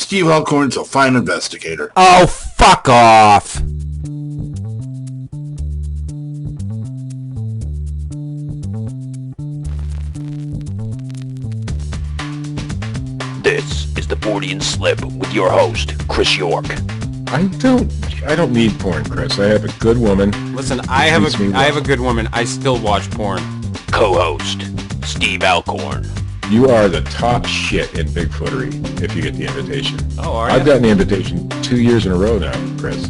Steve Alcorn's a fine investigator. Oh, fuck off! This is the Fortean Slip with your host, Chris York. I don't need porn, Chris. I have a good woman. Listen, I have a good woman. I still watch porn. Co-host, Steve Alcorn. You are the top shit in Bigfootery if you get the invitation. Oh, are you? I've gotten the invitation 2 years in a row now, Chris.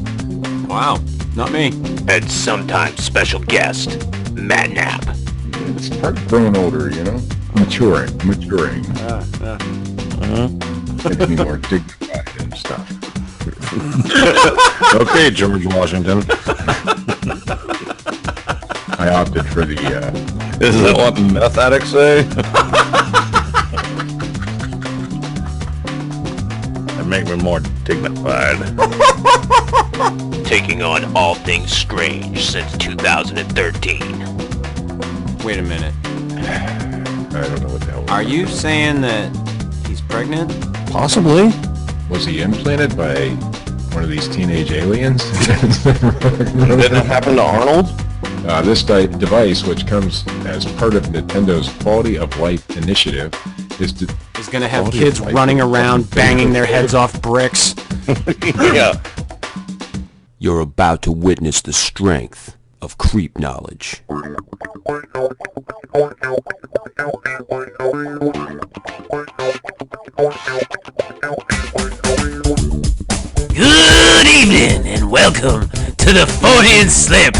Wow, not me. And sometimes special guest, Matt Knapp. It's part of growing older, you know? Maturing. Makes me more dignified and stuff. Okay, George Washington. I opted for the... Is that what meth addicts say? That make me more dignified. Taking on all things strange since 2013. Wait a minute. I don't know what the hell... Are you saying that he's pregnant? Possibly. Was he implanted by one of these teenage aliens? Did that happen to Arnold? This device, which comes as part of Nintendo's Quality of Life initiative, is going to have kids running around banging their heads off bricks. Yeah. You're about to witness the strength of creep knowledge. Good evening and welcome to the Fortean Slip.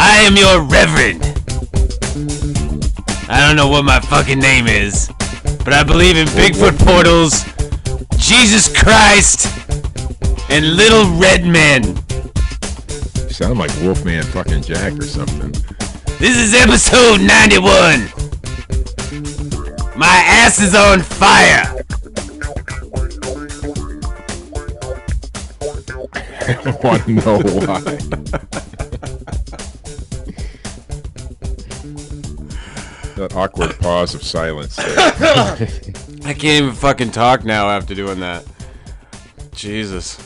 I am your reverend. I don't know what my fucking name is, but I believe in Bigfoot portals, Jesus Christ, and little red men. You sound like Wolfman fucking Jack or something. This is episode 91. My ass is on fire. I want to know why. That awkward pause of silence there. I can't even fucking talk now after doing that. Jesus.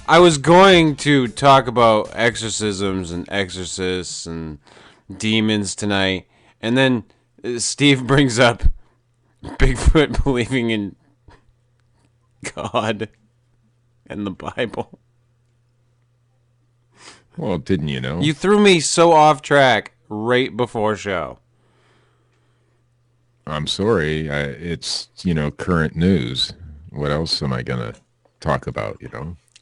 I was going to talk about exorcisms and exorcists and demons tonight, and then Steve brings up Bigfoot believing in God and the Bible. Well, didn't you know? You threw me so off track right before show. I'm sorry. It's, current news. What else am I going to talk about,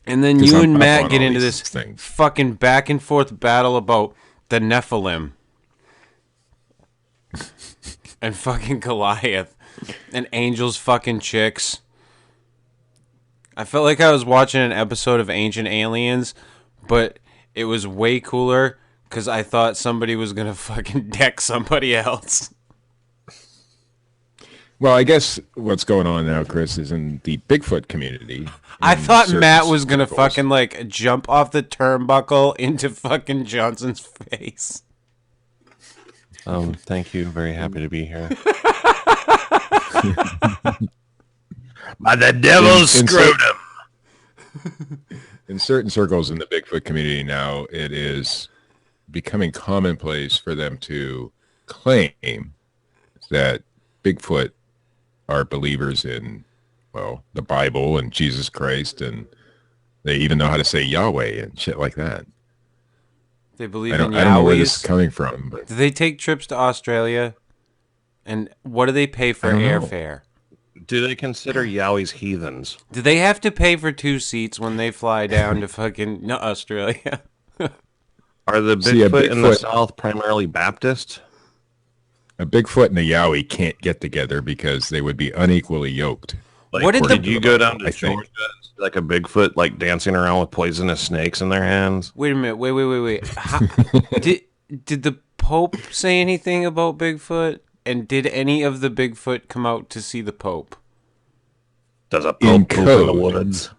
And then you and Matt get into this fucking back and forth battle about the Nephilim. And fucking Goliath. And angels fucking chicks. I felt like I was watching an episode of Ancient Aliens, but it was way cooler because I thought somebody was going to fucking deck somebody else. Well, I guess what's going on now, Chris, is in the Bigfoot community. I thought Matt was going to fucking, jump off the turnbuckle into fucking Johnson's face. Thank you. Very happy to be here. By the devil's scrotum. In certain circles in the Bigfoot community now, it is becoming commonplace for them to claim that Bigfoot are believers in, the Bible and Jesus Christ, and they even know how to say Yahweh and shit like that. They believe in Yahweh. I don't know where this is coming from. But do they take trips to Australia? And what do they pay for airfare? Do they consider Yowies heathens? Do they have to pay for 2 seats when they fly down to fucking Australia? Are the Bigfoot in the South primarily Baptist? A Bigfoot and a Yowie can't get together because they would be unequally yoked. Did you go down to Georgia and see like a Bigfoot dancing around with poisonous snakes in their hands? Wait a minute. Wait. Did the Pope say anything about Bigfoot? And did any of the Bigfoot come out to see the Pope? Does a Pope poop in the woods?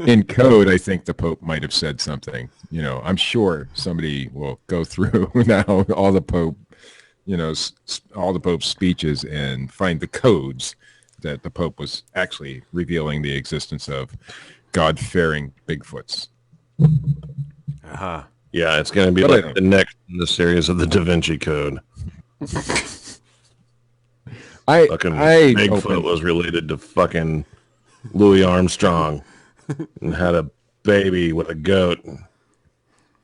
In code, I think the Pope might have said something. I'm sure somebody will go through now all the Pope's speeches and find the codes that the Pope was actually revealing the existence of God-fearing Bigfoots. Uh-huh. Yeah, it's going to be like the next in the series of the Da Vinci Code. Fucking Bigfoot was related to fucking Louis Armstrong and had a baby with a goat.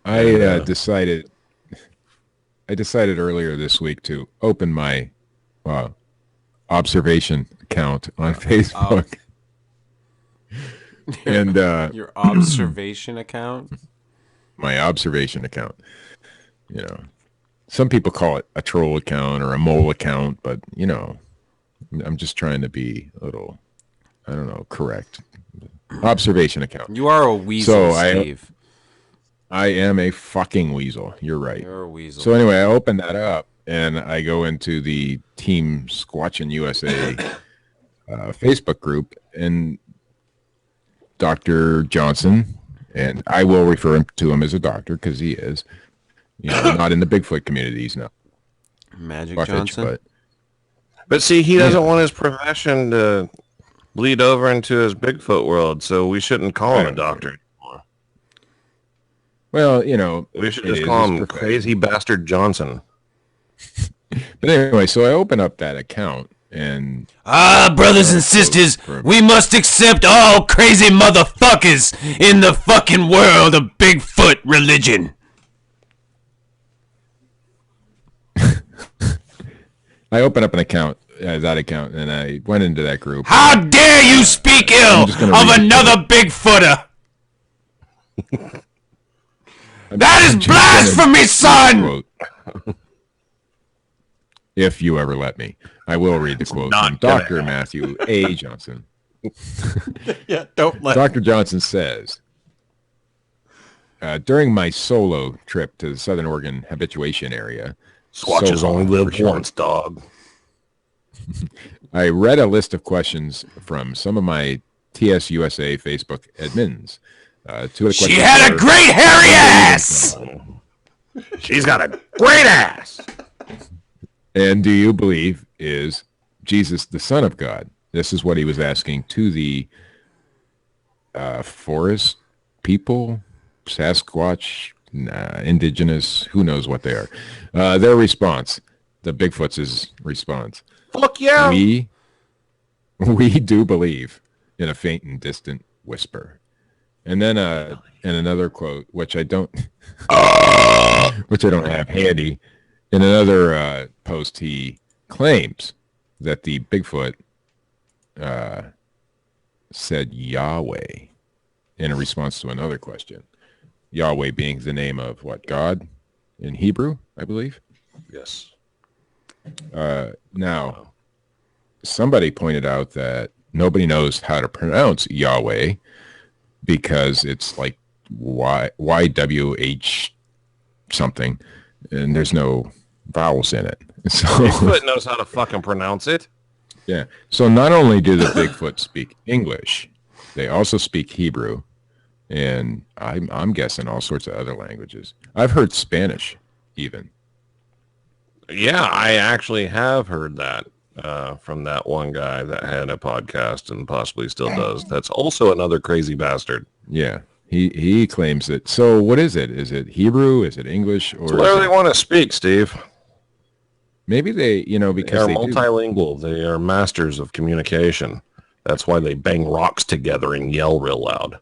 I decided earlier this week to open my observation account on Facebook. And your observation account? My observation account. You know, some people call it a troll account or a mole account, but you know, I'm just trying to be a little, I don't know, correct. Observation account. You are a weasel, so Steve. I am a fucking weasel. You're right. You're a weasel. So anyway, I open that up and I go into the Team Squatchin' USA Facebook group, and Dr. Johnson, and I will refer to him as a doctor because he is, you know, not in the Bigfoot community. He's not. Magic Johnson. But see, he doesn't want his profession to bleed over into his Bigfoot world, so we shouldn't call him a doctor anymore. Well, you know, we should just call him Crazy Bastard Johnson. But anyway, so I open up that account and... brothers and sisters, we must accept all crazy motherfuckers in the fucking world of Bigfoot religion. I open up an account, that account, and I went into that group. How dare you speak ill of another Bigfooter? That is blasphemy, son! If you ever let me, I will read the quote from Dr. Matthew A. Johnson. Yeah, don't let Dr. Johnson says, during my solo trip to the Southern Oregon habituation area, Squatches only live once, dog. I read a list of questions from some of my TSUSA Facebook admins. She had a great hairy ass! She's got a great ass! And do you believe is Jesus the Son of God? This is what he was asking to the forest people, Sasquatch, indigenous, who knows what they are. Their response, the Bigfoot's response. Fuck yeah! We do believe in a faint and distant whisper. And then in another quote, which I don't have handy, in another post, he claims that the Bigfoot said Yahweh in a response to another question. Yahweh being the name of what? God in Hebrew, I believe. Yes. Now, somebody pointed out that nobody knows how to pronounce Yahweh because it's like YWH something, and there's no vowels in it. So Bigfoot knows how to fucking pronounce it. Yeah. So not only do the Bigfoot speak English, they also speak Hebrew, and I'm guessing all sorts of other languages. I've heard Spanish even. Yeah, I actually have heard that from that one guy that had a podcast and possibly still does. That's also another crazy bastard. Yeah. He claims it. So what is it? Is it Hebrew? Is it English? Or whatever they want to speak, Steve. Maybe they, because they are multilingual. They are masters of communication. That's why they bang rocks together and yell real loud.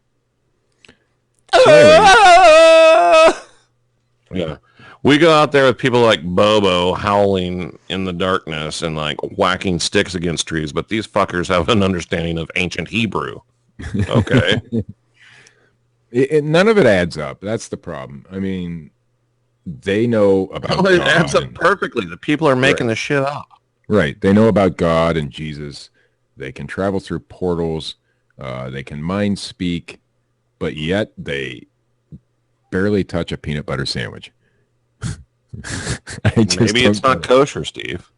Yeah. We go out there with people like Bobo howling in the darkness and like whacking sticks against trees, but these fuckers have an understanding of ancient Hebrew. Okay. None of it adds up. That's the problem. I mean, they know about God. It adds up perfectly. The people are making the shit up. Right. They know about God and Jesus. They can travel through portals. They can mind speak, but yet they barely touch a peanut butter sandwich. Maybe it's not kosher, Steve.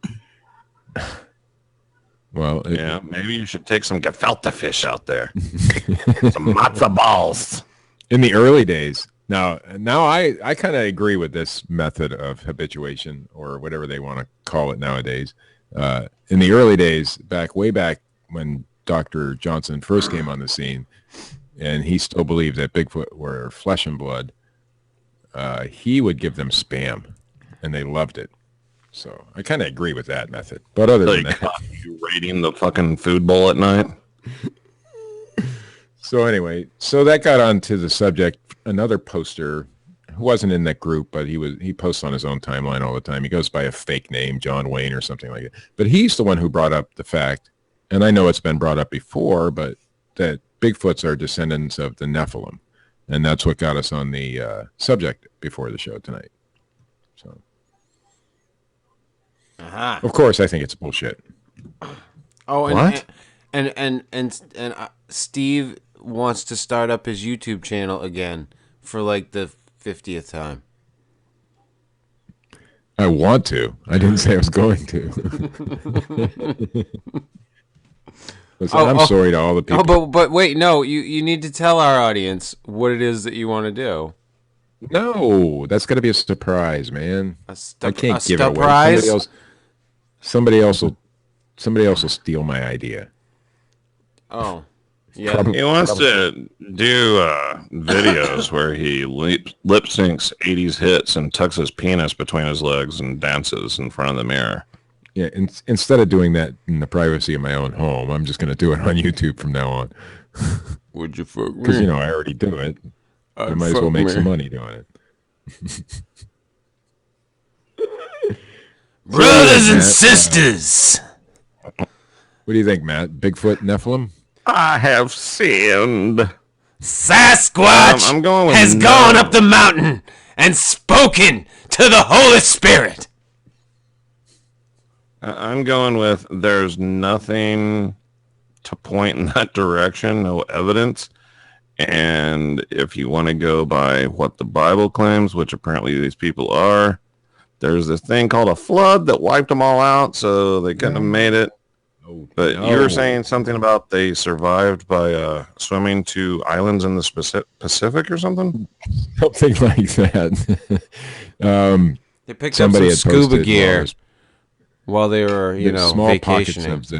Well, yeah, maybe you should take some gefilte fish out there. Some matzo balls. In the early days, now I kind of agree with this method of habituation or whatever they want to call it nowadays. In the early days, way back when Dr. Johnson first came on the scene, and he still believed that Bigfoot were flesh and blood, he would give them Spam, and they loved it. So I kind of agree with that method. But other than that, you raiding the fucking food bowl at night. So anyway, so that got onto the subject. Another poster who wasn't in that group, but he posts on his own timeline all the time. He goes by a fake name, John Wayne or something like that. But he's the one who brought up the fact, and I know it's been brought up before, but that Bigfoots are descendants of the Nephilim. And that's what got us on the subject before the show tonight. So, of course, I think it's bullshit. Oh, What? and Steve wants to start up his YouTube channel again for like the 50th time. I want to. I didn't say I was going to. Listen, I'm sorry to all the people. Oh, but wait, no, you need to tell our audience what it is that you want to do. No, that's got to be a surprise, man. I can't give it away. Surprise? Somebody else will steal my idea. Oh, yeah. He wants to do videos where he lip syncs 80s hits and tucks his penis between his legs and dances in front of the mirror. Yeah, instead of doing that in the privacy of my own home, I'm just going to do it on YouTube from now on. Would you fuck me? Because, I already do it. I might as well make some money doing it. Brothers and sisters. What do you think, Matt? Bigfoot, Nephilim? I have sinned. Sasquatch I'm going with has no. gone up the mountain and spoken to the Holy Spirit. I'm going with there's nothing to point in that direction, no evidence. And if you want to go by what the Bible claims, which apparently these people are, there's this thing called a flood that wiped them all out, so they couldn't have made it. But you were saying something about they survived by swimming to islands in the Pacific or something? Something like that. They picked up some scuba gear while they were, small vacationing. pockets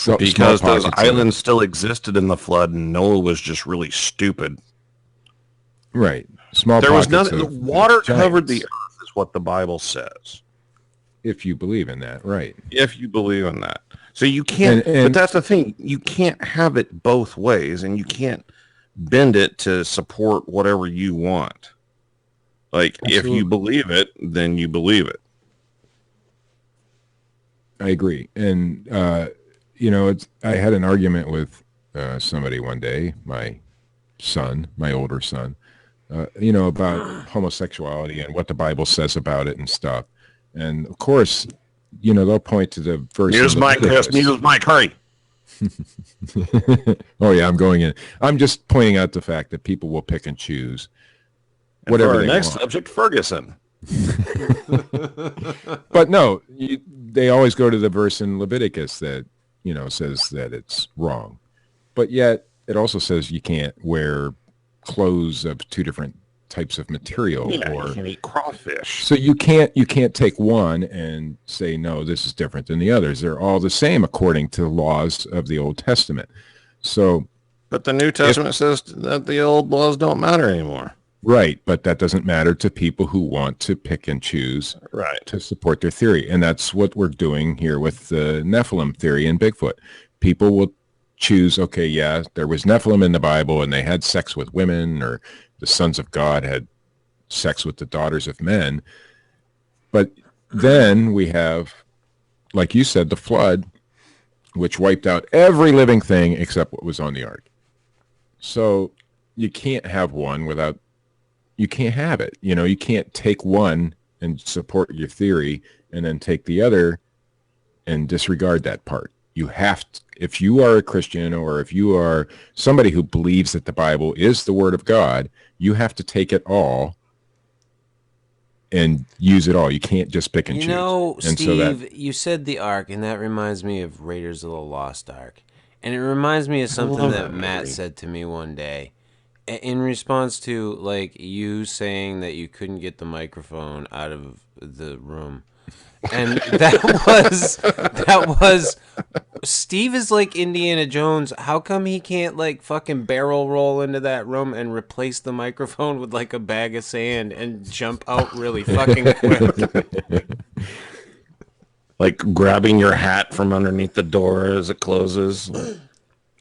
of Because those islands still existed in the flood, and Noah was just really stupid. Right. Small There was pockets nothing. of The water giants, covered the earth, is what the Bible says. if you believe in that, right? If you believe in that, so you can't. And but that's the thing: you can't have it both ways, and you can't bend it to support whatever you want. Like if you believe it, then you believe it. I agree, and I had an argument with somebody one day, my older son, about homosexuality and what the Bible says about it and stuff. And of course, they'll point to the verse. Here's Mike. Here's Mike. Hurry. Oh yeah, I'm going in. I'm just pointing out the fact that people will pick and choose whatever for our they next want. subject, Ferguson. But no, they always go to the verse in Leviticus that says that it's wrong, but yet it also says you can't wear clothes of two different types of material, Yeah, or you can eat crawfish. so you can't take one and say no, this is different than the others. They're all the same according to the laws of the Old Testament. So, But the New Testament says that the old laws don't matter anymore. right, but that doesn't matter to people who want to pick and choose Right. to support their theory. And that's what we're doing here with the Nephilim theory and Bigfoot. People will choose, okay, yeah, there was Nephilim in the Bible and they had sex with women, or the sons of God had sex with the daughters of men. But then we have, like you said, the flood, which wiped out every living thing except what was on the ark. So you can't have one without, you can't have it. You can't take one and support your theory and then take the other and disregard that part. You have to, if you are a Christian, or if you are somebody who believes that the Bible is the Word of God, you have to take it all and use it all. You can't just pick and choose. And Steve, you said the Ark, and that reminds me of Raiders of the Lost Ark. And it reminds me of something that Matt said to me one day. In response to, you saying that you couldn't get the microphone out of the room. And that was Steve is like Indiana Jones. How come he can't like fucking barrel roll into that room and replace the microphone with like a bag of sand and jump out really fucking quick? Like grabbing your hat from underneath the door as it closes.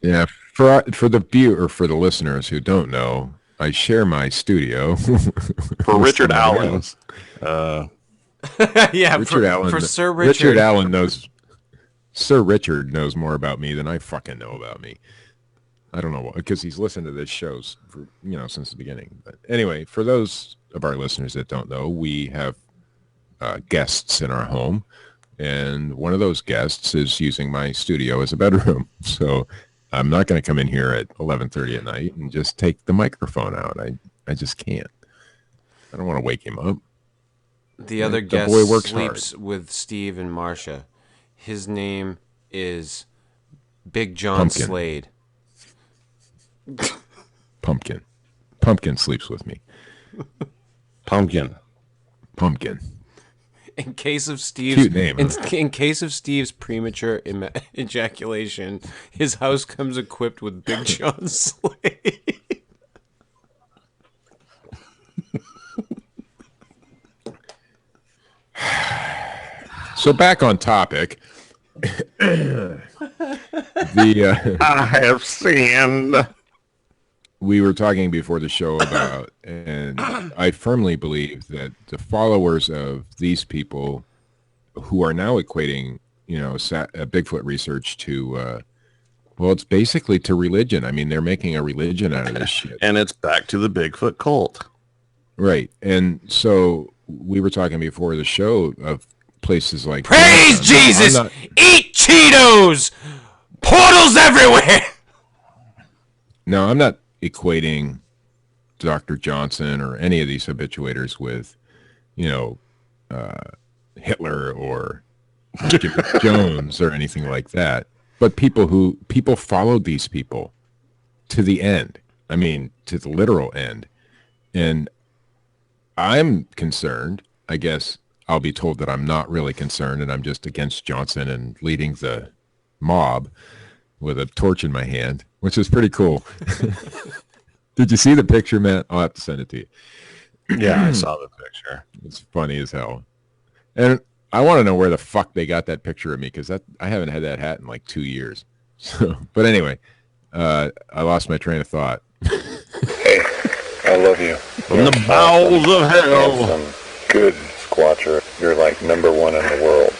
Yeah, for the listeners who don't know, I share my studio For Richard Allen. Yeah, Richard Allen. For Sir Richard. Allen knows. Sir Richard knows more about me than I fucking know about me. I don't know, because he's listened to this shows for, since the beginning. But anyway, for those of our listeners that don't know, we have guests in our home, and one of those guests is using my studio as a bedroom. So I'm not going to come in here at 11:30 at night and just take the microphone out. I just can't. I don't want to wake him up. The other guest boy works sleeps with Steve and Marcia. His name is Big John Pumpkin. Slade. Pumpkin. Pumpkin sleeps with me. Pumpkin. In case of Steve's Cute name, huh? in case of Steve's premature ejaculation, his house comes equipped with Big John Slade. So back on topic. I have sinned. We were talking before the show about, and I firmly believe that the followers of these people who are now equating, Bigfoot research to, it's basically to religion. I mean, they're making a religion out of this shit. And it's back to the Bigfoot cult. Right. And so we were talking before the show of places like... Praise Jesus! Eat Cheetos! Portals everywhere! No, I'm not equating Dr. Johnson or any of these habituators with, Hitler or Jim Jones or anything like that. But people followed these people to the end. I mean, to the literal end. And I'm concerned. I guess I'll be told that I'm not really concerned and I'm just against Johnson and leading the mob with a torch in my hand, which is pretty cool. Did you see the picture, Matt? I'll have to send it to you. Yeah, I saw the picture. It's funny as hell. And I want to know where the fuck they got that picture of me, because I haven't had that hat in like 2 years. So, but anyway, I lost my train of thought. Hey, I love you. From the bowels of hell. Handsome, good squatcher. You're like number one in the world.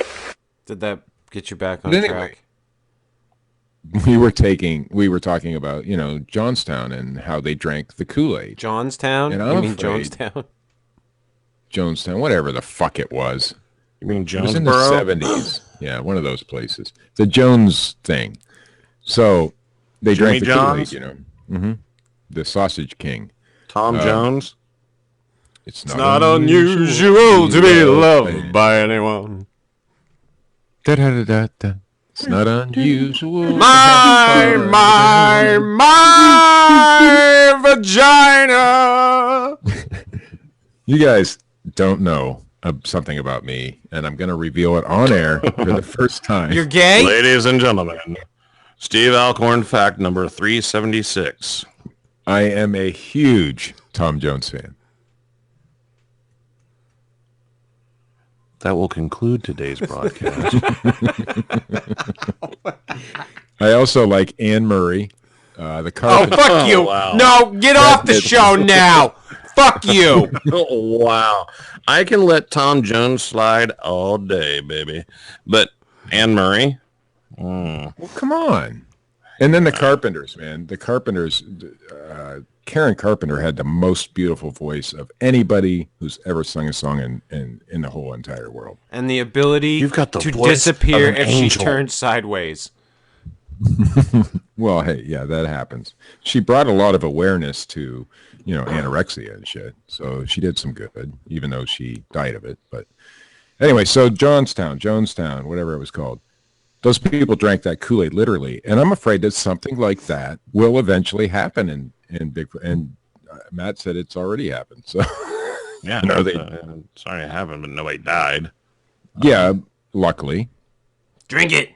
Did that get you back on But anyway, track? we were talking about, Johnstown and how they drank the Kool-Aid. Johnstown? And You I'm mean afraid- Jonestown? Jonestown, whatever the fuck it was. You mean It was in the Jonesboro? 70s. Yeah, one of those places. The Jones thing. So they Jimmy drank the John's? Kool-Aid, The Sausage King. Tom Jones? It's Not unusual to be loved by anyone. Da-da-da-da-da. It's not unusual. My vagina. You guys don't know something about me, and I'm going to reveal it on air for the first time. You're gay? Ladies and gentlemen, Steve Alcorn, fact number 376. I am a huge Tom Jones fan. That will conclude today's broadcast. I also like Anne Murray, the Oh, carpenter. fuck you. wow. No, get off the show now. Fuck you. Oh, wow. I can let Tom Jones slide all day, baby. But Anne Murray? Well, come on. And then the Carpenters, man. The Carpenters, Karen Carpenter had the most beautiful voice of anybody who's ever sung a song in the whole entire world. And the ability You've got the to voice disappear of an if she angel. turns sideways. Well, hey, yeah, that happens. She brought a lot of awareness to, anorexia and shit. So she did some good, even though she died of it. But anyway, so Jonestown, whatever it was called. Those people drank that Kool-Aid literally. And I'm afraid that something like that will eventually happen in Bigfoot. And Matt said it's already happened. So Yeah. No, they- sorry I haven't, but nobody died. yeah, luckily. Drink it.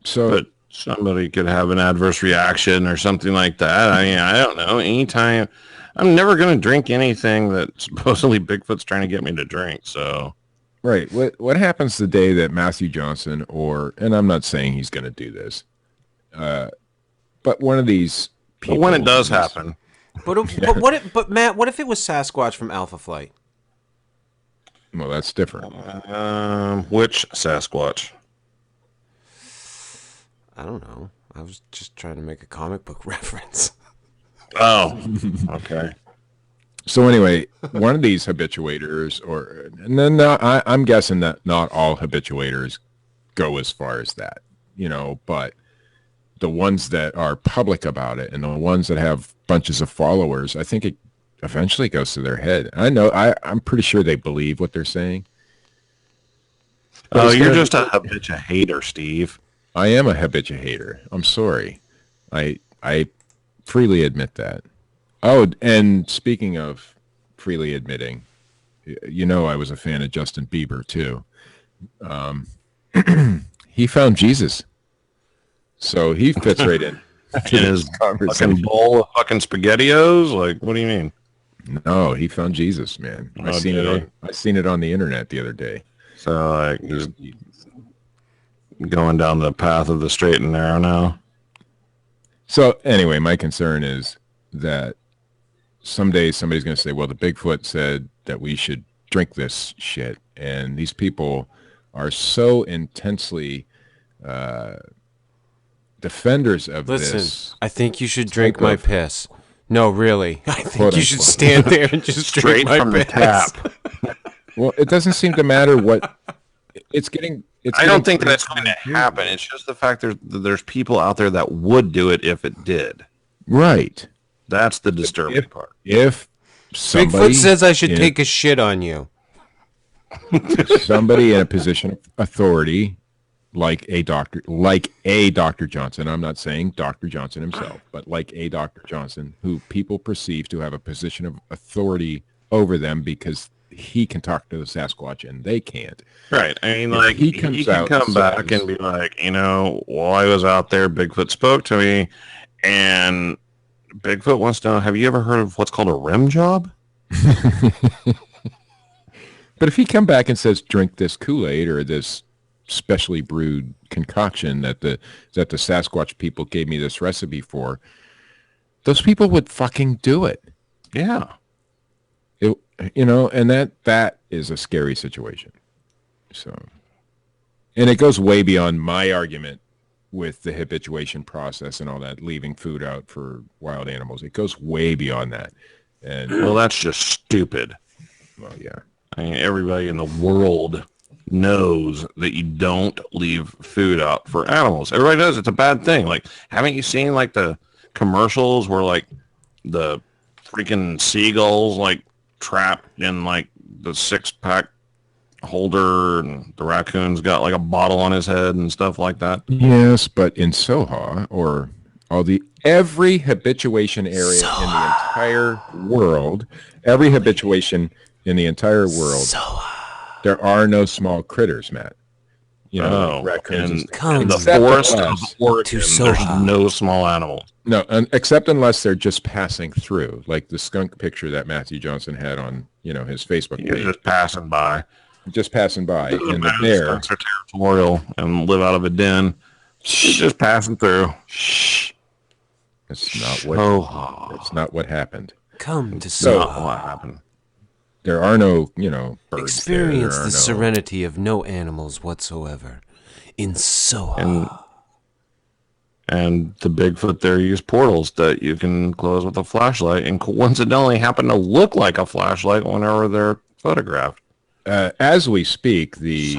So, but somebody could have an adverse reaction or something like that. I mean, I don't know. Anytime, I'm never going to drink anything that supposedly Bigfoot's trying to get me to drink. So, right. What happens the day that Matthew Johnson and I'm not saying he's going to do this, but one of these people. but when it does happen, But Matt, what if it was Sasquatch from Alpha Flight? Well, that's different. which Sasquatch? I don't know. I was just trying to make a comic book reference. Oh, okay. So anyway, one of these habituators, and then I'm guessing that not all habituators go as far as that, but the ones that are public about it and the ones that have bunches of followers, I think it eventually goes to their head. I'm pretty sure they believe what they're saying. Oh, you're just a habitual hater, Steve. I am a habitual hater. I'm sorry. I freely admit that. Oh, and speaking of freely admitting, I was a fan of Justin Bieber too. He found Jesus. So he fits right in. In his fucking bowl of fucking SpaghettiOs? Like, what do you mean? No, he found Jesus, man. I seen it on the internet the other day. So, like, he's going down the path of the straight and narrow now. So anyway, my concern is that someday somebody's going to say, well, the Bigfoot said that we should drink this shit. And these people are so intensely defenders of this. Listen, I think you should drink my piss. No, really. I think you should stand there and just straight drink my from the piss. tap. Well, it doesn't seem to matter what it's getting. I don't think that's going to happen. It's just the fact there's people out there that would do it if it did. Right. That's the disturbing part. If somebody Bigfoot says I should take a shit on you. Somebody in a position of authority, like a Dr. Johnson. I'm not saying Dr. Johnson himself, but like a Dr. Johnson, who people perceive to have a position of authority over them because he can talk to the Sasquatch and they can't. Right. I mean, like, he can come back and be like, while I was out there, Bigfoot spoke to me, and Bigfoot wants to know, have you ever heard of what's called a rim job? But if he come back and says, drink this Kool-Aid or this specially brewed concoction that the Sasquatch people gave me this recipe for, those people would fucking do it. Yeah. And that is a scary situation. So, and it goes way beyond my argument with the habituation process and all that, leaving food out for wild animals. It goes way beyond that. And well, that's just stupid. Well, yeah. I mean, everybody in the world knows that you don't leave food out for animals. Everybody knows it's a bad thing. Like, haven't you seen like the commercials where like the freaking seagulls like trapped in like the 6-pack holder and the raccoon's got like a bottle on his head and stuff like that? Yes, but in SOHA or every habituation area in the entire world, there are no small critters, Matt. Raccoons. In the forest of Oregon, there's no small animals. No, except unless they're just passing through, like the skunk picture that Matthew Johnson had on, his Facebook page. Just passing by. Just passing by. And the bear. Skunks are territorial and live out of a den. Just passing through. Shh. That's not what happened. Come to SOHA. What happened? There are no, birds. Experience the serenity of no animals whatsoever in SOHA. And the Bigfoot there use portals that you can close with a flashlight, and coincidentally happen to look like a flashlight whenever they're photographed. As we speak, the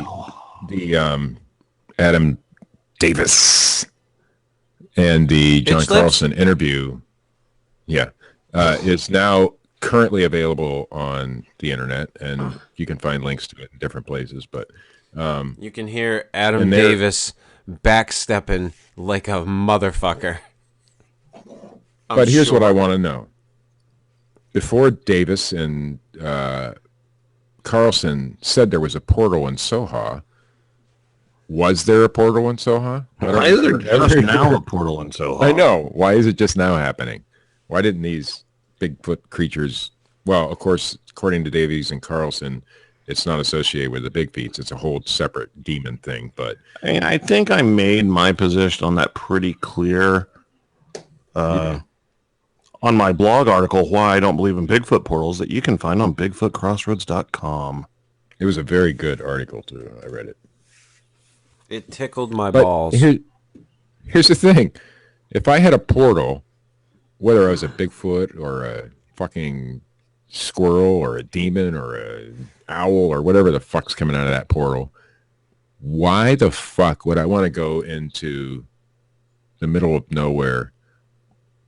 Adam Davis and the John Carlson interview, is now currently available on the internet, and you can find links to it in different places. But you can hear Adam Davis backstepping like a motherfucker. But here's what I want to know. Before Davis and Carlson said there was a portal in SOHA, Was there a portal in Soha? Why is there just now a portal in Soha? I know. Why is it just now happening? Why didn't these Bigfoot creatures? Well, of course, according to Davies and Carlson, it's not associated with the big feats. It's a whole separate demon thing. But I think I made my position on that pretty clear on my blog article, Why I Don't Believe in Bigfoot Portals, that you can find on bigfootcrossroads.com. it was a very good article, too. I read it. It tickled my But balls. here's the thing. If I had a portal, whether I was a Bigfoot or a fucking squirrel or a demon or a owl or whatever the fuck's coming out of that portal, why the fuck would I want to go into the middle of nowhere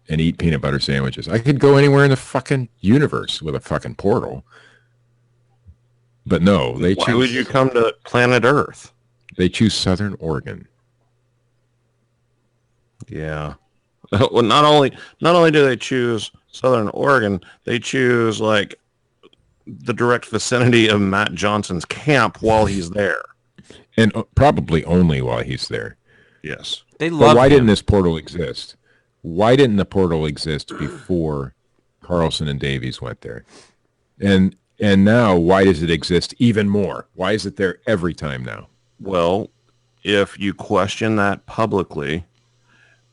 and eat peanut butter sandwiches? I could go anywhere in the fucking universe with a fucking portal. But no, Why would you come to planet Earth? They choose Southern Oregon. Yeah. Well, not only do they choose Southern Oregon, they choose like the direct vicinity of Matt Johnson's camp while he's there. And probably only while he's there. Yes. They But love why him. didn't this portal exist? Why didn't the portal exist before Carlson and Davies went there? And now, why does it exist even more? Why is it there every time now? Well, if you question that publicly,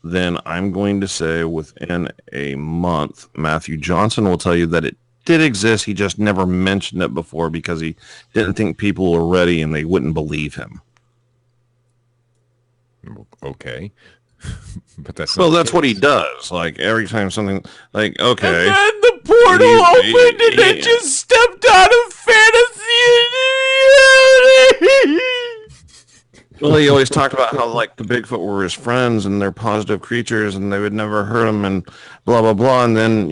then I'm going to say within a month, Matthew Johnson will tell you that it did exist. He just never mentioned it before because he didn't think people were ready and they wouldn't believe him. Okay. But that's Well, not the that's what he case. does. Like every time something like, okay. And then the portal opened and Yeah. it just stepped out of fantasy. Well, he always talked about how like the Bigfoot were his friends and they're positive creatures and they would never hurt him and blah blah blah. And then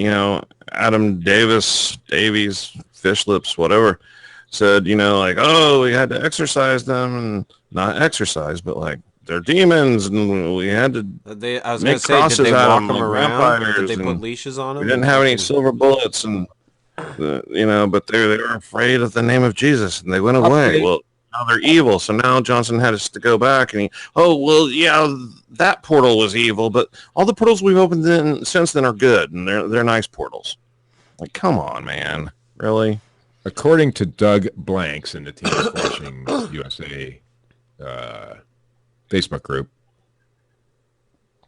Adam Davies, Fish Lips, whatever, said like, oh, we had to exorcise them and not exercise, but like they're demons and we had to. I was Make going to say, did crosses they out walk of them them like around? Did vampires they put and leashes on them? We didn't have any silver bullets and but they were afraid of the name of Jesus and they went away. Well, now they're evil. So now Johnson had us to go back and that portal was evil, but all the portals we've opened since then are good and they're nice portals. Like, come on, man. Really? According to Doug Blanks in the Team Squashing USA Facebook group,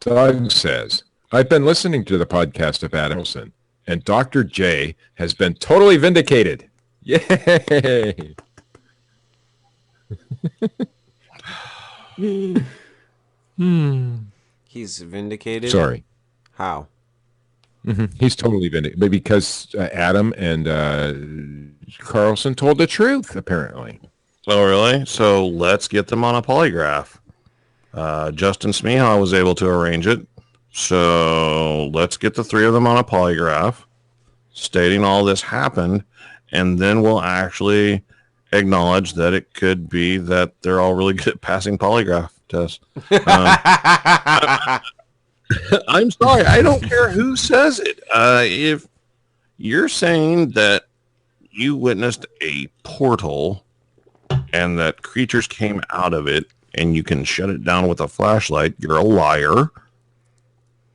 Doug says, I've been listening to the podcast of Adam Wilson, and Dr. J has been totally vindicated. Yay! He's vindicated? Sorry. How? He's totally vindicated because Adam and Carlson told the truth, apparently. Oh, really? So let's get them on a polygraph. Justin Smeha was able to arrange it. So let's get the three of them on a polygraph stating all this happened, and then we'll actually acknowledge that it could be that they're all really good at passing polygraph tests. I'm sorry. I don't care who says it. If you're saying that you witnessed a portal and that creatures came out of it and you can shut it down with a flashlight, you're a liar.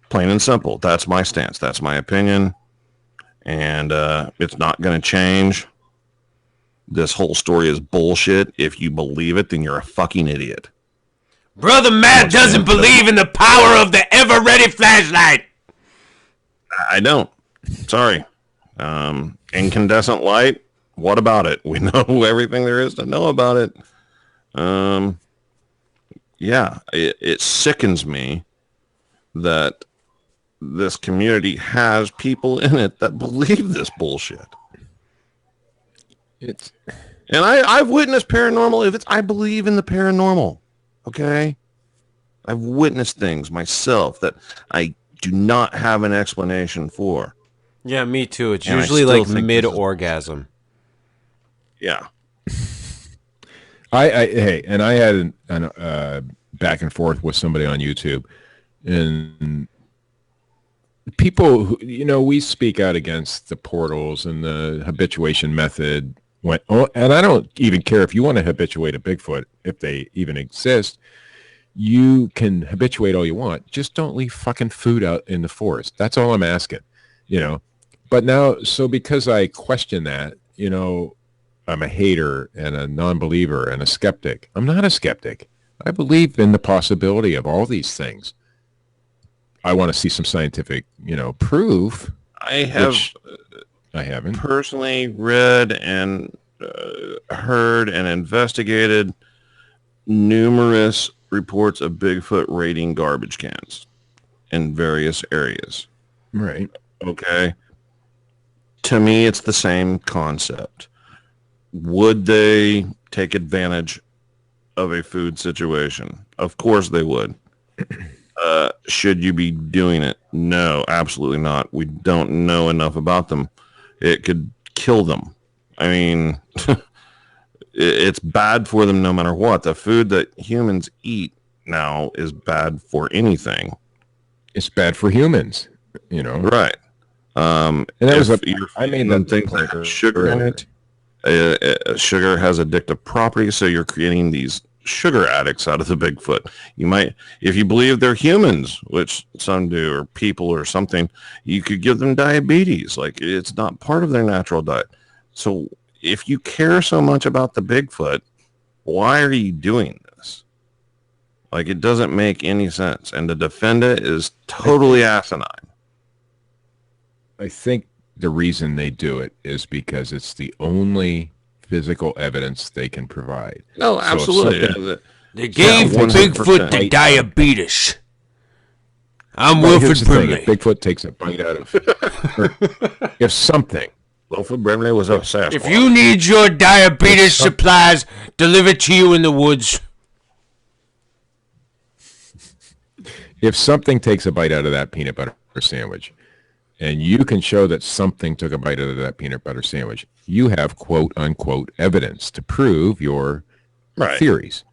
Plain and simple. That's my stance. That's my opinion. And it's not going to change. This whole story is bullshit. If you believe it, then you're a fucking idiot. Brother Matt doesn't believe in the power of the ever-ready flashlight. I don't. Sorry. Incandescent light, what about it? We know everything there is to know about it. It sickens me that this community has people in it that believe this bullshit. And I've witnessed paranormal. I believe in the paranormal. Okay? I've witnessed things myself that I do not have an explanation for. Yeah, me too. It's And I usually still like think this mid-orgasm. Yeah. I had an back and forth with somebody on YouTube, and people who, we speak out against the portals and the habituation method, and I don't even care if you want to habituate a Bigfoot, if they even exist. You can habituate all you want. Just don't leave fucking food out in the forest. That's all I'm asking, you know. But now, so because I question that, you know, I'm a hater and a non-believer and a skeptic. I'm not a skeptic. I believe in the possibility of all these things. I want to see some scientific, you know, proof. I haven't personally read and heard and investigated numerous reports of Bigfoot raiding garbage cans in various areas. Right. Okay. To me, it's the same concept. Would they take advantage of a food situation? Of course they would. Should you be doing it? No, absolutely not. We don't know enough about them. It could kill them. I mean, it's bad for them no matter what. The food that humans eat now is bad for anything. It's bad for humans, you know. Right. And that was I made that thing that has sugar in it. Sugar has addictive properties, so you're creating these sugar addicts out of the Bigfoot. You might, if you believe they're humans, which some do, or people or something, you could give them diabetes. Like, it's not part of their natural diet. So if you care so much about the Bigfoot, why are you doing this? Like, it doesn't make any sense. And to defend it is totally asinine. I think the reason they do it is because it's the only physical evidence they can provide. No, absolutely. They gave 100%. Bigfoot the diabetes. I'm Well, Wilfred here's the thing, Brimley. if Bigfoot takes a bite out of, or if something, Wilfred Brimley was a Sasquatch. If you need your diabetes supplies delivered to you in the woods, if something takes a bite out of that peanut butter sandwich, and you can show that something took a bite out of that peanut butter sandwich, you have quote unquote evidence to prove your theories.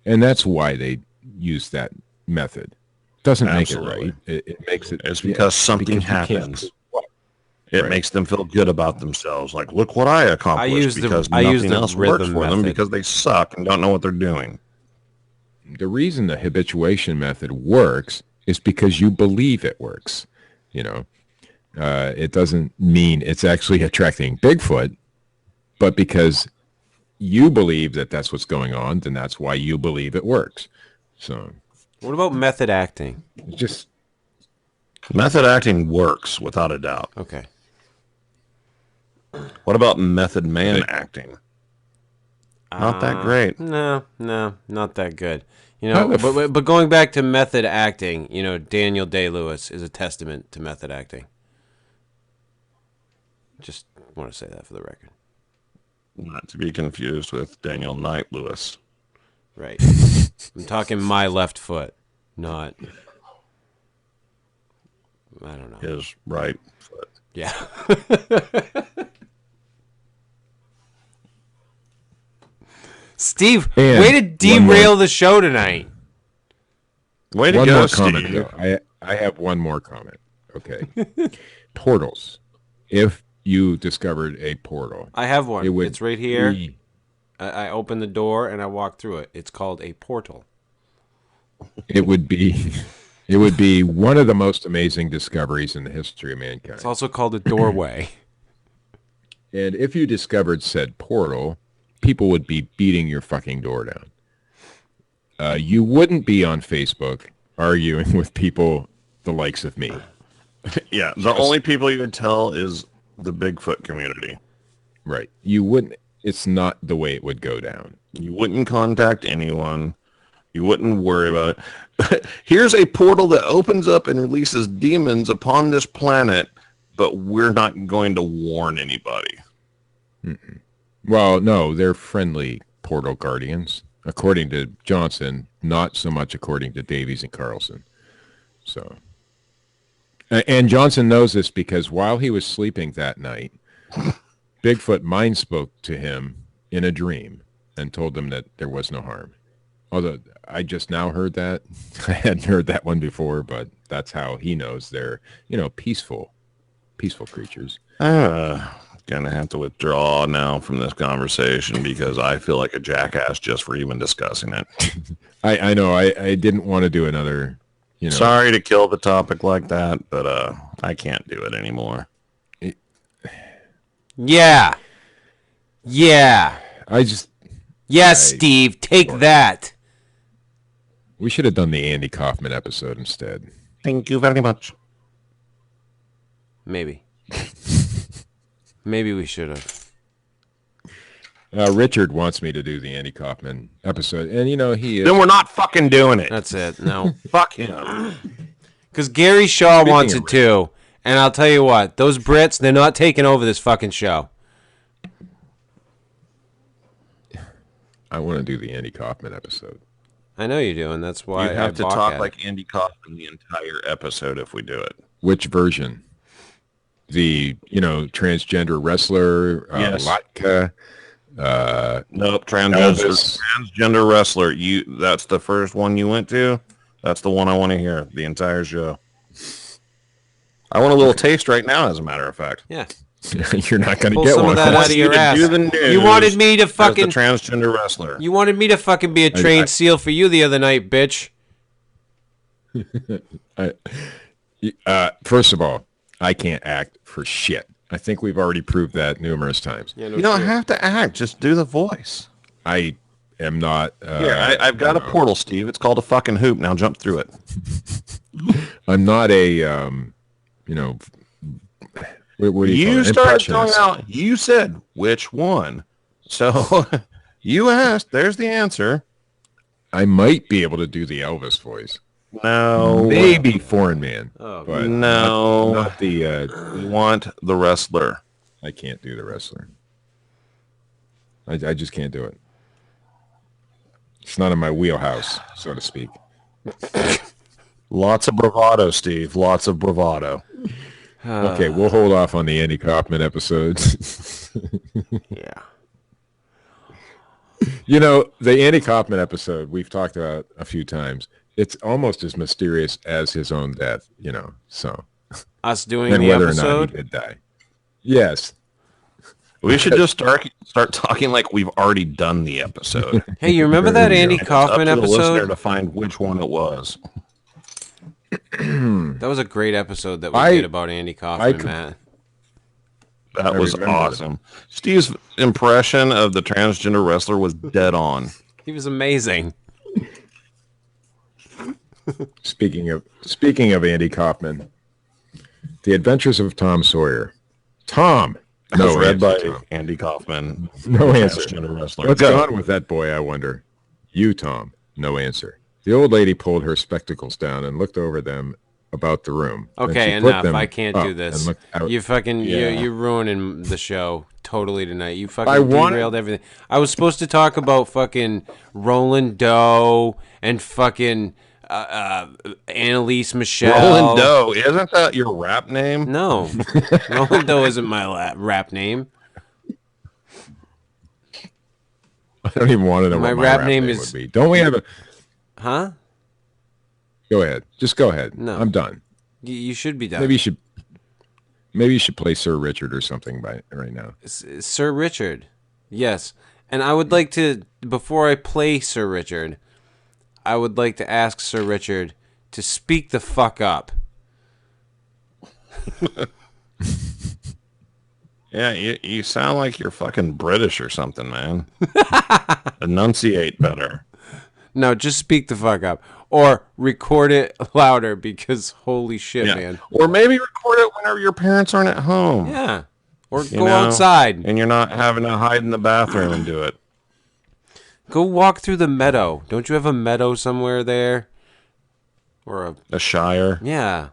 And that's why they use that method. Doesn't Absolutely. make it right. It makes it. It's because something happens. It makes them feel good about themselves. Like, look what I accomplished, because nothing else works for them because they suck and don't know what they're doing. The reason the habituation method works is because you believe it works. You know, it doesn't mean it's actually attracting Bigfoot, but because you believe that that's what's going on, then that's why you believe it works. So, What about method acting? just Method acting works without a doubt. Okay. What about method man acting? Not that great. No, not that good. You know, but going back to method acting, you know, Daniel Day-Lewis is a testament to method acting. Just want to say that for the record. Not to be confused with Daniel Knight Lewis. Right. I'm talking my left foot, not, I don't know. His right foot. Yeah. Steve, And way to derail the show tonight. Way to one go, more comment. Steve. Though. I have one more comment. Okay. Portals. If you discovered a portal, I have one. it would It's right here. be- I open the door and I walk through it. It's called a portal. it would be one of the most amazing discoveries in the history of mankind. It's also called a doorway. And if you discovered said portal, people would be beating your fucking door down. You wouldn't be on Facebook arguing with people the likes of me. Yeah, the only people you would tell is the Bigfoot community. Right. You wouldn't. It's not the way it would go down. You wouldn't contact anyone. You wouldn't worry about it. Here's a portal that opens up and releases demons upon this planet, but we're not going to warn anybody. Mm-mm. Well, no, they're friendly portal guardians, according to Johnson, not so much according to Davies and Carlson. So, and Johnson knows this because while he was sleeping that night, Bigfoot mind spoke to him in a dream and told him that there was no harm. Although I just now heard that. I hadn't heard that one before, but that's how he knows they're, peaceful creatures. gonna have to withdraw now from this conversation because I feel like a jackass just for even discussing it. I know. I didn't want to do another. Sorry to kill the topic like that, but I can't do it anymore. Yeah. Yes, Steve, take that. We should have done the Andy Kaufman episode instead. Thank you very much. Maybe. Maybe we should have. Richard wants me to do the Andy Kaufman episode, and he is. Then we're not fucking doing it. That's it. No. Fuck him. Because Gary Shaw wants it too. And I'll tell you what, those Brits, they're not taking over this fucking show. I want to do the Andy Kaufman episode. I know you do, and that's why you have to talk like Andy Kaufman the entire episode if we do it. Which version? The, transgender wrestler, yes. Latka. Nope, transgender wrestler. That's the first one you went to. That's the one I want to hear, the entire show. I want a little taste right now, as a matter of fact. Yeah. You're not going to get some one. Of that out of your ass. You wanted me to fucking... the transgender wrestler. You wanted me to fucking be a trained SEAL for you the other night, bitch. First of all, I can't act for shit. I think we've already proved that numerous times. Yeah, you don't have to act. Just do the voice. I am not... Here, I've got a portal, Steve. It's called a fucking hoop. Now jump through it. I'm not a... What do you started going out. You said which one. So you asked. There's the answer. I might be able to do the Elvis voice. No. Maybe Foreign Man. Oh, but no. Not the... we want the wrestler. I can't do the wrestler. I just can't do it. It's not in my wheelhouse, so to speak. Lots of bravado, Steve. Lots of bravado. Okay, we'll hold off on the Andy Kaufman episodes. Yeah. The Andy Kaufman episode we've talked about a few times. It's almost as mysterious as his own death, so. Us doing and the whether episode? or not he did die. Yes. We should just start talking like we've already done the episode. Hey, you remember that Andy Kaufman episode? It's up to the episode? listener to find which one it was. That was a great episode that we did about Andy Kaufman, Matt. That was awesome. Steve's impression of the transgender wrestler was dead on. He was amazing. Speaking of Andy Kaufman, The Adventures of Tom Sawyer. Tom. No, read by Andy Kaufman. No answer. Transgender wrestler. What's going on with that boy, I wonder? You, Tom. No answer. The old lady pulled her spectacles down and looked over them about the room. Okay, enough. I can't do this. You fucking you're ruining the show totally tonight. You fucking derailed everything. I was supposed to talk about fucking Roland Doe and fucking Annalise Michelle. Roland Doe, isn't that your rap name? No, Roland Doe isn't my rap name. I don't even want to know my what my rap name would be. Don't we have a... Huh? Go ahead. Just go ahead. No. I'm done. You should be done. Maybe you should play Sir Richard or something right now. Sir Richard. Yes. And I would like to, before I play Sir Richard, I would like to ask Sir Richard to speak the fuck up. Yeah, you sound like you're fucking British or something, man. Enunciate better. No, just speak the fuck up. Or record it louder because holy shit, man. Or maybe record it whenever your parents aren't at home. Yeah. Or go outside. And you're not having to hide in the bathroom and do it. Go walk through the meadow. Don't you have a meadow somewhere there? Or a shire? Yeah.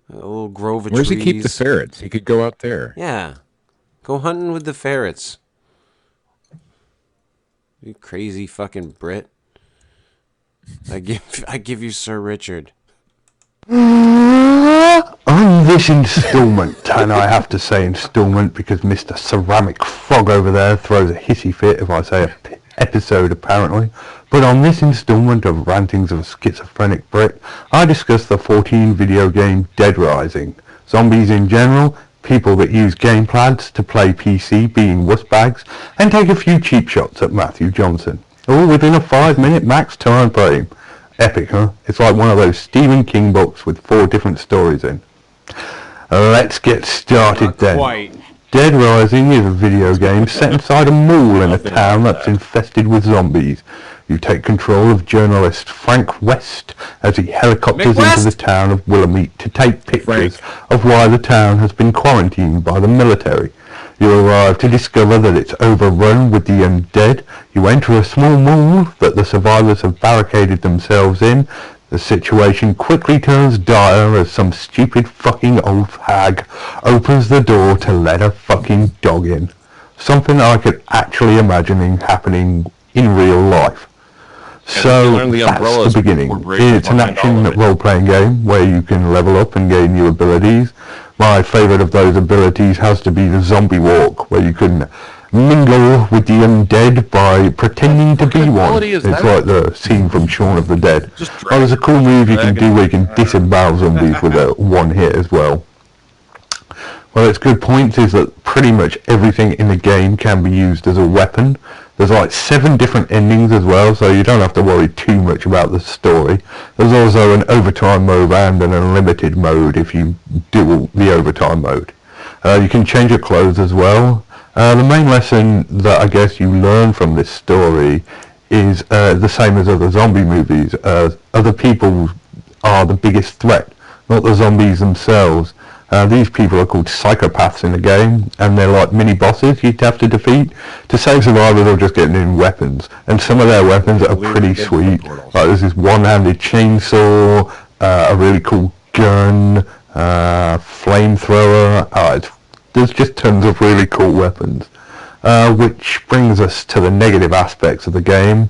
A little grove of trees. Where's he keep the ferrets? He could go out there. Yeah. Go hunting with the ferrets. You crazy fucking Brit. I give you Sir Richard. On this installment, and I have to say installment because Mr. Ceramic Frog over there throws a hissy fit if I say episode apparently, but on this installment of Rantings of a Schizophrenic Brit, I discuss the 14 video game Dead Rising, zombies in general, people that use gamepads to play PC being wussbags and take a few cheap shots at Matthew Johnson, all within a 5-minute max time frame. Epic, huh? It's like one of those Stephen King books with 4 different stories in. Let's get started then. Quite. Dead Rising is a video game set inside a mall in a town that's infested with zombies. You take control of journalist Frank West as he helicopters into the town of Willamette to take pictures of why the town has been quarantined by the military. You arrive to discover that it's overrun with the undead. You enter a small mall that the survivors have barricaded themselves in. The situation quickly turns dire as some stupid fucking old hag opens the door to let her fucking dog in. Something I could actually imagine happening in real life. So that's the beginning. It's an action role-playing game where you can level up and gain new abilities. My favourite of those abilities has to be the zombie walk, where you can mingle with the undead by pretending to be one. It's like the scene from Shaun of the Dead. Oh, there's a cool move you can do where you can disembowel zombies with a one hit as well. Well, its good point is that pretty much everything in the game can be used as a weapon. There's like 7 different endings as well, so you don't have to worry too much about the story. There's also an overtime mode and an unlimited mode if you do the overtime mode. You can change your clothes as well. The main lesson that I guess you learn from this story is the same as other zombie movies. Other people are the biggest threat, not the zombies themselves. These people are called psychopaths in the game, and they're like mini bosses you'd have to defeat. To save survivors, they're just getting in weapons, and some of their weapons are pretty sweet. Like there's this one-handed chainsaw, a really cool gun, flamethrower. There's just tons of really cool weapons, which brings us to the negative aspects of the game.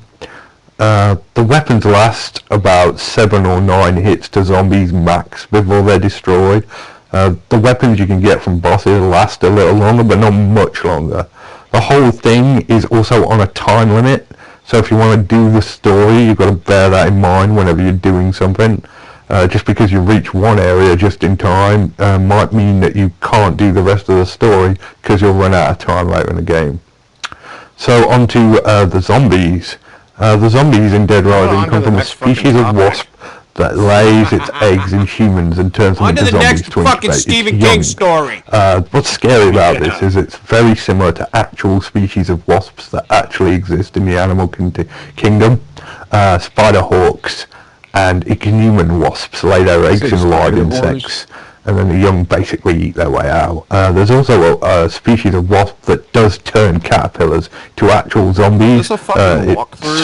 The weapons last about 7 or 9 hits to zombies max before they're destroyed. The weapons you can get from bosses last a little longer, but not much longer. The whole thing is also on a time limit, so if you want to do the story, you've got to bear that in mind whenever you're doing something. Just because you reach one area just in time might mean that you can't do the rest of the story because you'll run out of time later in the game. So on to the zombies. The zombies in Dead Rising come from a species of wasp that lays its eggs in humans and turns them into zombies to fucking Stephen King story. What's scary about this is it's very similar to actual species of wasps that actually exist in the animal kingdom. Spider hawks and ichneumon wasps lay their eggs in live insects, and then the young basically eat their way out. There's also a species of wasp that does turn caterpillars to actual zombies. It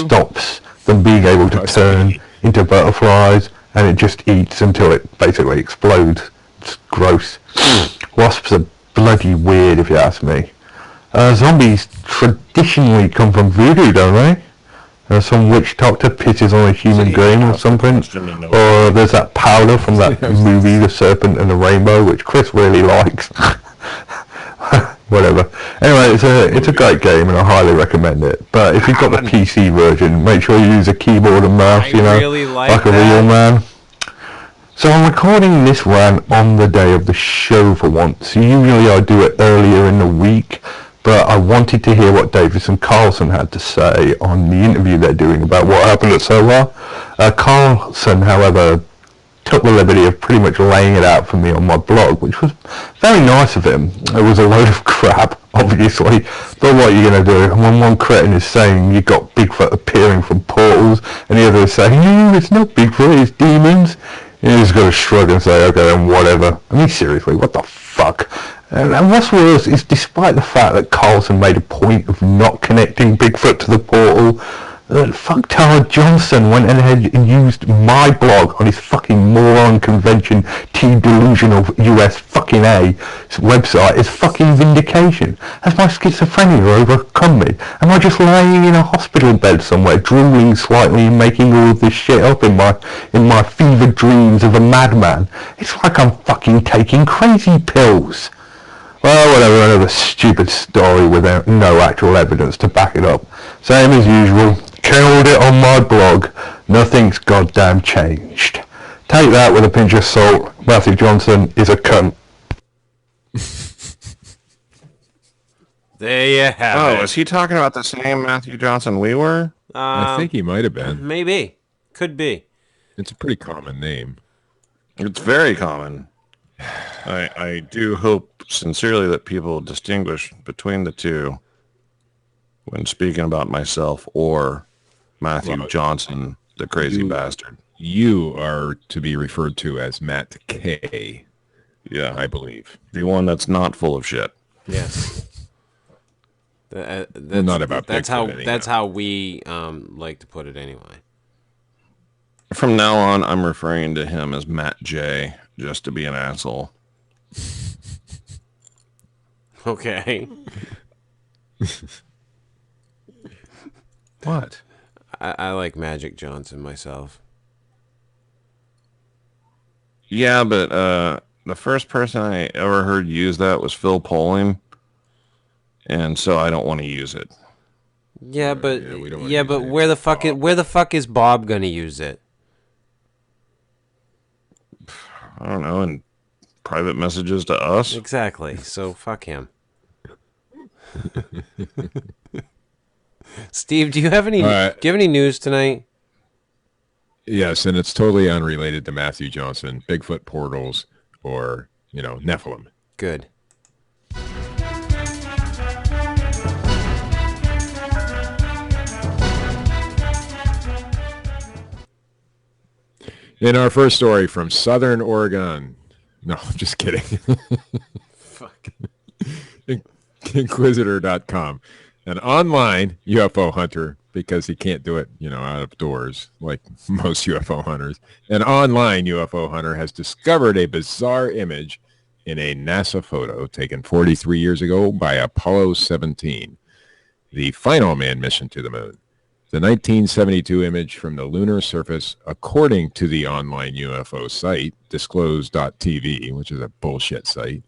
stops them being able to turn into butterflies, and it just eats until it basically explodes. It's gross. Wasps are bloody weird if you ask me. Zombies traditionally come from voodoo, don't they? Some witch doctor pisses on a human game or something. Or there's that powder from that movie, The Serpent and the Rainbow, which Chris really likes. Whatever. Anyway, it's a great game and I highly recommend it. But if you've got the PC version, make sure you use a keyboard and mouse, you know, like a real man. So I'm recording this one on the day of the show for once. Usually I do it earlier in the week, but I wanted to hear what Davis and Carlson had to say on the interview they're doing about what happened at SOHA. Carlson, however, took the liberty of pretty much laying it out for me on my blog, which was very nice of him. It was a load of crap, obviously, but what are you going to do? When one cretin is saying you got Bigfoot appearing from portals, and the other is saying, no, it's not Bigfoot, it's demons, you just got to shrug and say, okay, then whatever. I mean, seriously, what the fuck? And what's worse is, despite the fact that Carlson made a point of not connecting Bigfoot to the portal, fucktard Johnson went ahead and used my blog on his fucking moron convention Delusional US fucking A website as fucking vindication. Has my schizophrenia overcome me? Am I just lying in a hospital bed somewhere, drooling slightly and making all of this shit up in my fevered dreams of a madman? It's like I'm fucking taking crazy pills. Well, whatever, another stupid story without no actual evidence to back it up. Same as usual, killed it on my blog. Nothing's goddamn changed. Take that with a pinch of salt. Matthew Johnson is a cunt. There you have it. is he talking about the same Matthew Johnson we were? I think he might have been. Maybe. Could be. It's a pretty common name. It's very common. I do hope sincerely that people distinguish between the two when speaking about myself or Matthew Johnson, the crazy bastard. You are to be referred to as Matt K. Yeah, I believe. the one that's not full of shit. Yes. That's, Not about that's Bigfoot how anyhow. that's how we like to put it anyway. From now on, I'm referring to him as Matt J, just to be an asshole. Okay. What? I like Magic Johnson myself. Yeah, but the first person I ever heard use that was Phil Poling, and so I don't want to use it. Yeah, but we don't wanna use it. where the fuck is Bob gonna use it? I don't know, in private messages to us. Exactly. So fuck him. Steve, do you have any news tonight? Yes, and it's totally unrelated to Matthew Johnson, Bigfoot portals, or, Nephilim. Good. In our first story from Southern Oregon. No, I'm just kidding. Fuck. Inquisitor.com. An online UFO hunter, because he can't do it, out of doors like most UFO hunters. An online UFO hunter has discovered a bizarre image in a NASA photo taken 43 years ago by Apollo 17, the final manned mission to the moon. The 1972 image from the lunar surface, according to the online UFO site, disclose.tv, which is a bullshit site,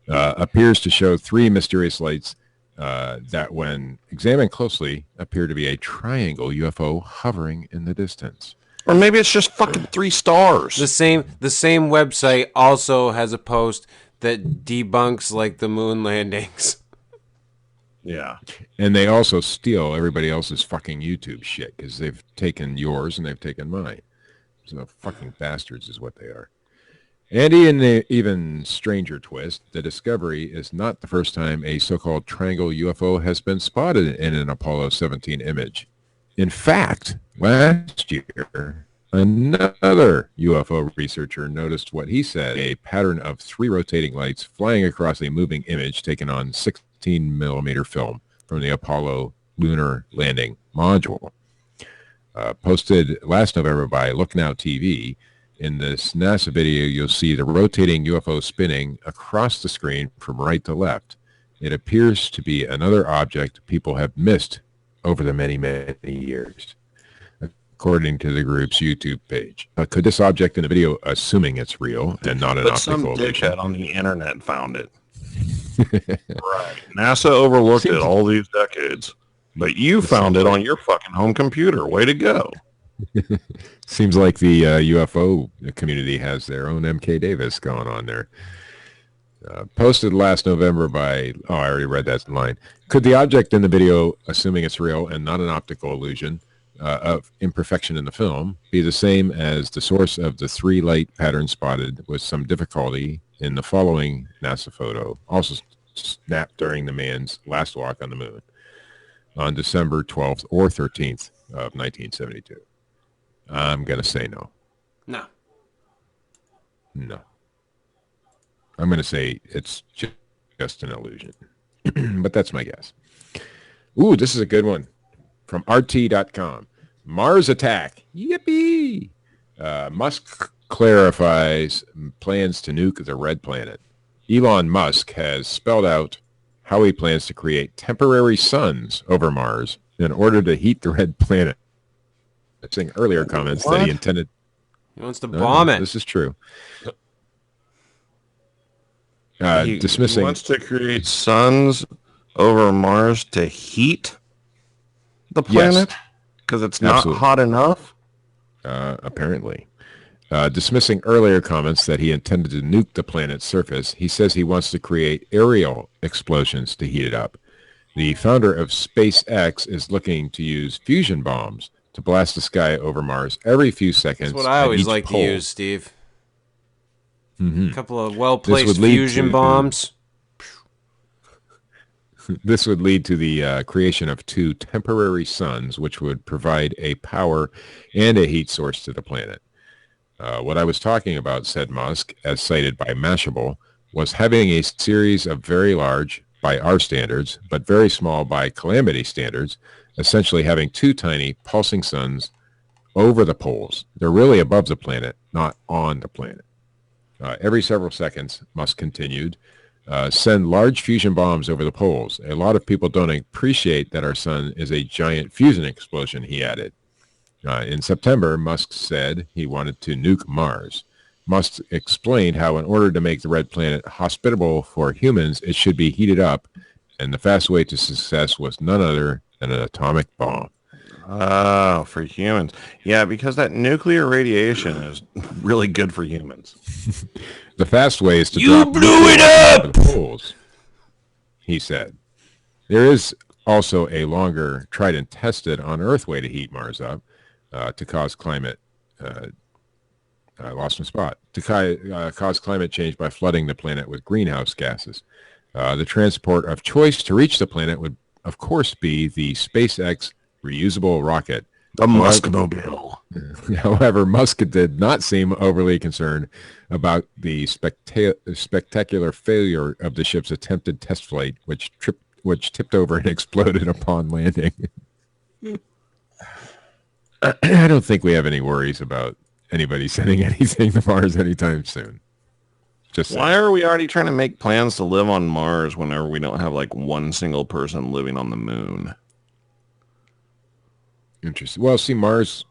appears to show three mysterious lights that, when examined closely, appear to be a triangle UFO hovering in the distance. Or maybe it's just fucking 3 stars. The same website also has a post that debunks like the moon landings. Yeah. And they also steal everybody else's fucking YouTube shit, because they've taken yours and they've taken mine. So fucking bastards is what they are. And in the even stranger twist, the discovery is not the first time a so-called triangle UFO has been spotted in an Apollo 17 image. In fact, last year, another UFO researcher noticed what he said, a pattern of 3 rotating lights flying across a moving image taken on 16 millimeter film from the Apollo lunar landing module. Posted last November by Look Now TV. In this NASA video, you'll see the rotating UFO spinning across the screen from right to left. It appears to be another object people have missed over the many, many years, according to the group's YouTube page. Could this object in the video, assuming it's real and not an But optical some illusion? dickhead on the internet found it. Right. NASA overlooked it all these decades. But you found it on your fucking home computer. Way to go. Seems like the UFO community has their own MK Davis going on there. Posted last November by, I already read that line. Could the object in the video, assuming it's real and not an optical illusion of imperfection in the film, be the same as the source of the 3 light pattern spotted with some difficulty in the following NASA photo, also snapped during the man's last walk on the moon on December 12th or 13th of 1972? I'm going to say no. No. No. I'm going to say it's just an illusion. But that's my guess. Ooh, this is a good one. From RT.com. Mars attack. Yippee! Musk clarifies plans to nuke the red planet. Elon Musk has spelled out how he plans to create temporary suns over Mars in order to heat the red planet. Saying earlier comments that he intended. He wants to bomb it. This is true. He Dismissing. wants to create suns over Mars to heat the planet because it's not absolutely. hot enough. Apparently. Dismissing earlier comments that he intended to nuke the planet's surface, he says he wants to create aerial explosions to heat it up. The founder of SpaceX is looking to use fusion bombs to blast the sky over Mars every few seconds. That's what I at always each like pole. to use, Steve. Mhm. A couple of well-placed would lead fusion to- bombs. This would lead to the creation of 2 temporary suns, which would provide a power and a heat source to the planet. What I was talking about, said Musk, as cited by Mashable, was having a series of very large, by our standards, but very small by calamity standards, essentially having 2 tiny pulsing suns over the poles. They're really above the planet, not on the planet. Every several seconds, Musk continued, send large fusion bombs over the poles. A lot of people don't appreciate that our sun is a giant fusion explosion, he added. In September, Musk said he wanted to nuke Mars. Musk explained how in order to make the red planet hospitable for humans, it should be heated up, and the fast way to success was none other than an atomic bomb. Oh, for humans. Yeah, because that nuclear radiation is really good for humans. The fast way is to You drop blew nuclear it bombs up! over the poles, he said. There is also a longer, tried and tested on Earth way to heat Mars up to cause climate. I lost my spot. To cause climate change by flooding the planet with greenhouse gases. The transport of choice to reach the planet would, of course, be the SpaceX reusable rocket. The Muskmobile. However, Musk did not seem overly concerned about the spectacular failure of the ship's attempted test flight, which tipped over and exploded upon landing. I don't think we have any worries about anybody sending anything to Mars anytime soon. Just saying. Why are we already trying to make plans to live on Mars whenever we don't have like one single person living on the moon? Interesting. Well, see, Mars,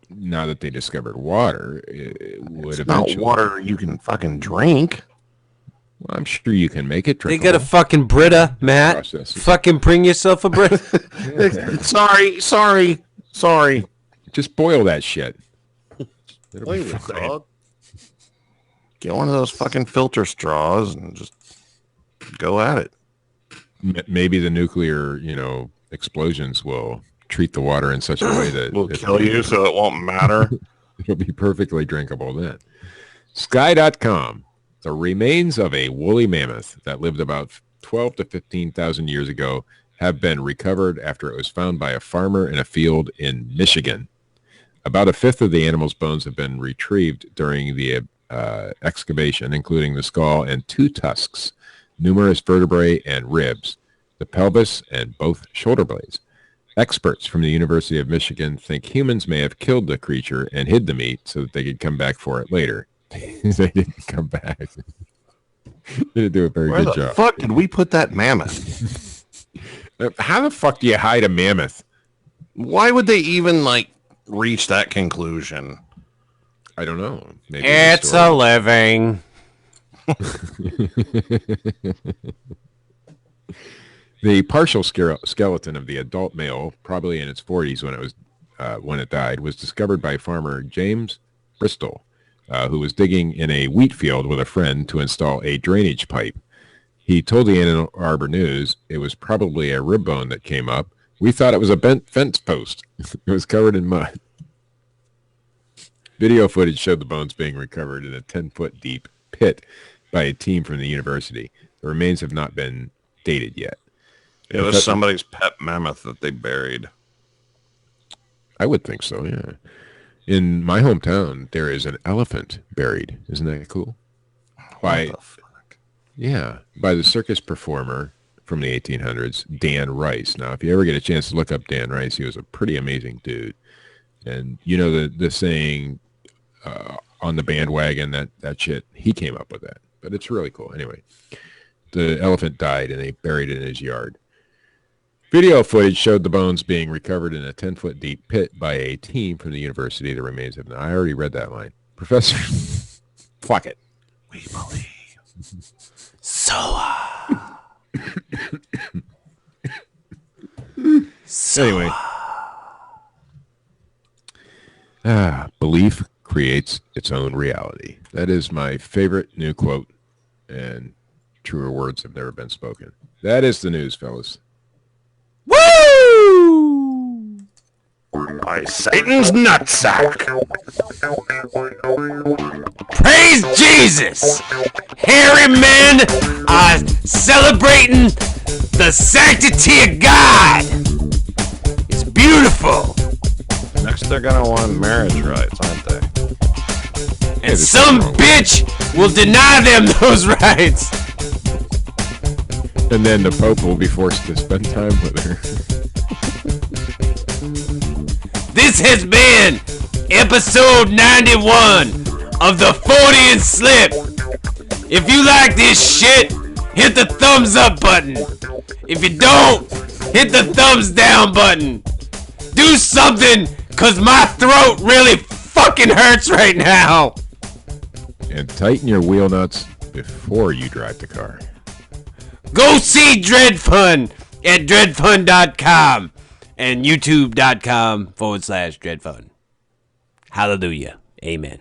now that they discovered water, it would It's not eventually... water you can fucking drink. Well, I'm sure you can make it They drinkable. got a fucking Brita, Matt. Processes. Fucking bring yourself a Brita. Sorry. Just boil that shit. It'll be fine. Dog. Get one of those fucking filter straws and just go at it. Maybe the nuclear, explosions will treat the water in such a way that We'll kill you so it won't matter. it'll be perfectly drinkable then. Sky.com. The remains of a woolly mammoth that lived about 12 to 15,000 years ago have been recovered after it was found by a farmer in a field in Michigan. About a fifth of the animal's bones have been retrieved during the excavation, including the skull and 2 tusks, numerous vertebrae and ribs, the pelvis, and both shoulder blades. Experts from the University of Michigan think humans may have killed the creature and hid the meat so that they could come back for it later. They didn't come back. They didn't do a very Where good the job. fuck did we put that mammoth? How the fuck do you hide a mammoth? Why would they even reach that conclusion? I don't know. Maybe It's a living. The partial skeleton of the adult male, probably in its 40s when it died, was discovered by farmer James Bristol, who was digging in a wheat field with a friend to install a drainage pipe. He told the Ann Arbor News it was probably a rib bone that came up. We thought it was a bent fence post. It was covered in mud. Video footage showed the bones being recovered in a 10-foot deep pit by a team from the university. The remains have not been dated yet. It was somebody's pet mammoth that they buried. I would think so, yeah. In my hometown, there is an elephant buried. Isn't that cool? What the fuck? Yeah, by the circus performer from the 1800s, Dan Rice. Now, if you ever get a chance to look up Dan Rice, he was a pretty amazing dude. And you know the saying, on the bandwagon, that shit, he came up with that. But it's really cool. Anyway, the elephant died and they buried it in his yard. Video footage showed the bones being recovered in a 10-foot deep pit by a team from the university. The remains of... I already read that line. Professor... Fuck it. We believe. SOHA. Anyway. Belief creates its own reality. That is my favorite new quote, and truer words have never been spoken. That is the news, fellas. Woo! By Satan's nutsack. Praise Jesus! Hairy men are celebrating the sanctity of God. It's beautiful. Next, they're gonna want marriage rights, aren't they? And some bitch will deny them those rights. And then the Pope will be forced to spend time with her. This has been episode 91 of the Fortean Slip. If you like this shit, hit the thumbs up button. If you don't, hit the thumbs down button. Do something, cause my throat really fucking hurts right now. And tighten your wheel nuts before you drive the car. Go see Dred Funn at dredfun.com and youtube.com/Dred Funn. Hallelujah. Amen.